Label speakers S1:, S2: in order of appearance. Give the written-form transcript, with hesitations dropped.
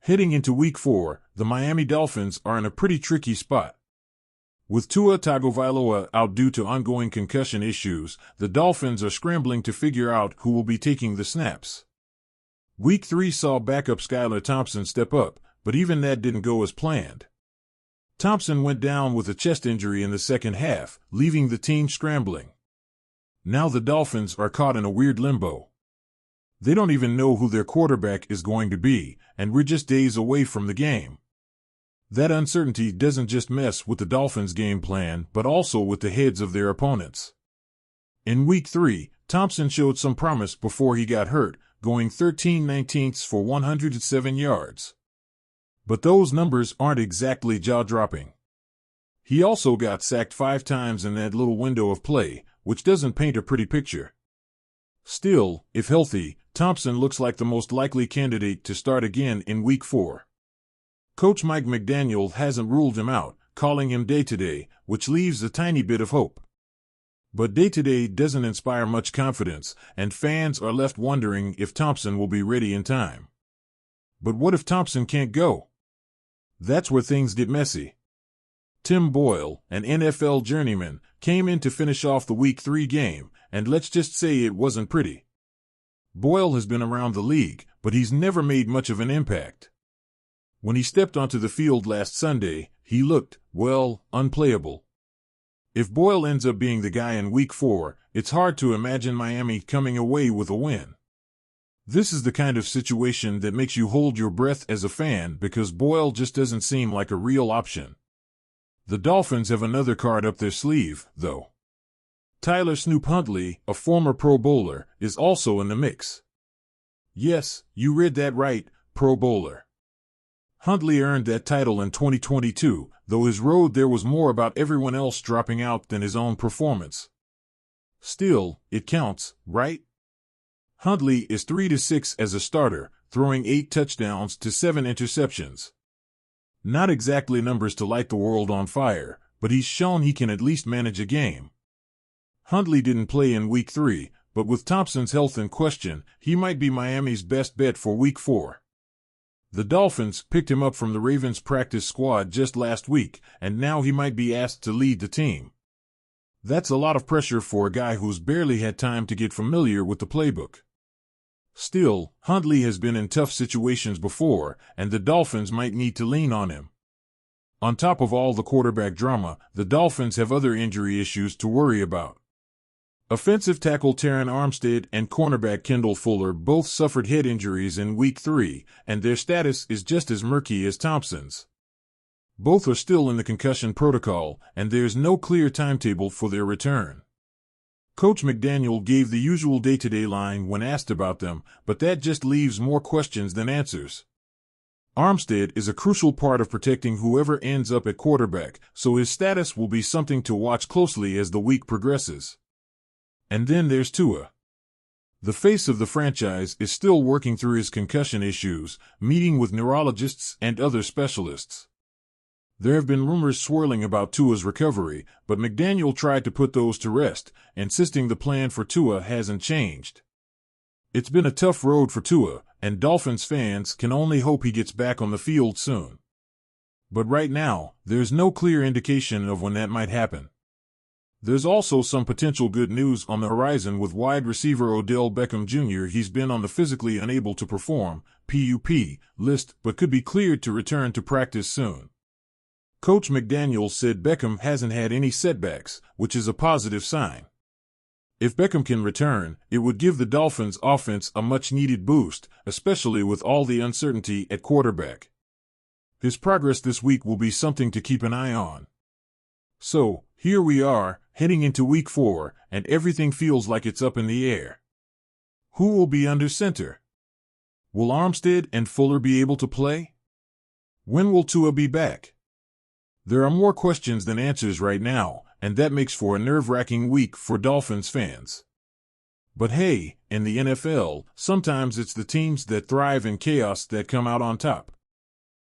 S1: Heading into Week 4, the Miami Dolphins are in a pretty tricky spot. With Tua Tagovailoa out due to ongoing concussion issues, the Dolphins are scrambling to figure out who will be taking the snaps. Week 3 saw backup Skylar Thompson step up, but even that didn't go as planned. Thompson went down with a chest injury in the second half, leaving the team scrambling. Now the Dolphins are caught in a weird limbo. They don't even know who their quarterback is going to be, and we're just days away from the game. That uncertainty doesn't just mess with the Dolphins' game plan, but also with the heads of their opponents. In Week 3, Thompson showed some promise before he got hurt, going 13/19 for 107 yards. But those numbers aren't exactly jaw-dropping. He also got sacked 5 times in that little window of play, which doesn't paint a pretty picture. Still, if healthy, Thompson looks like the most likely candidate to start again in Week 4. Coach Mike McDaniel hasn't ruled him out, calling him day-to-day, which leaves a tiny bit of hope. But day-to-day doesn't inspire much confidence, and fans are left wondering if Thompson will be ready in time. But what if Thompson can't go? That's where things get messy. Tim Boyle, an NFL journeyman, came in to finish off the Week 3 game, and let's just say it wasn't pretty. Boyle has been around the league, but he's never made much of an impact. When he stepped onto the field last Sunday, he looked, well, unplayable. If Boyle ends up being the guy in Week 4, it's hard to imagine Miami coming away with a win. This is the kind of situation that makes you hold your breath as a fan because Boyle just doesn't seem like a real option. The Dolphins have another card up their sleeve, though. Tyler Snoop Huntley, a former Pro Bowler, is also in the mix. Yes, you read that right, Pro Bowler. Huntley earned that title in 2022, though his road there was more about everyone else dropping out than his own performance. Still, it counts, right? Huntley is 3-6 as a starter, throwing 8 touchdowns to 7 interceptions. Not exactly numbers to light the world on fire, but he's shown he can at least manage a game. Huntley didn't play in Week 3, but with Thompson's health in question, he might be Miami's best bet for Week 4. The Dolphins picked him up from the Ravens practice squad just last week, and now he might be asked to lead the team. That's a lot of pressure for a guy who's barely had time to get familiar with the playbook. Still, Huntley has been in tough situations before, and the Dolphins might need to lean on him. On top of all the quarterback drama, the Dolphins have other injury issues to worry about. Offensive tackle Terron Armstead and cornerback Kendall Fuller both suffered head injuries in Week 3, and their status is just as murky as Thompson's. Both are still in the concussion protocol, and there's no clear timetable for their return. Coach McDaniel gave the usual day-to-day line when asked about them, but that just leaves more questions than answers. Armstead is a crucial part of protecting whoever ends up at quarterback, so his status will be something to watch closely as the week progresses. And then there's Tua. The face of the franchise is still working through his concussion issues, meeting with neurologists and other specialists. There have been rumors swirling about Tua's recovery, but McDaniel tried to put those to rest, insisting the plan for Tua hasn't changed. It's been a tough road for Tua, and Dolphins fans can only hope he gets back on the field soon. But right now, there's no clear indication of when that might happen. There's also some potential good news on the horizon with wide receiver Odell Beckham Jr. He's been on the physically unable to perform (PUP) list, but could be cleared to return to practice soon. Coach McDaniel said Beckham hasn't had any setbacks, which is a positive sign. If Beckham can return, it would give the Dolphins' offense a much-needed boost, especially with all the uncertainty at quarterback. His progress this week will be something to keep an eye on. So, here we are, heading into Week 4, and everything feels like it's up in the air. Who will be under center? Will Armstead and Fuller be able to play? When will Tua be back? There are more questions than answers right now, and that makes for a nerve-wracking week for Dolphins fans. But hey, in the NFL, sometimes it's the teams that thrive in chaos that come out on top.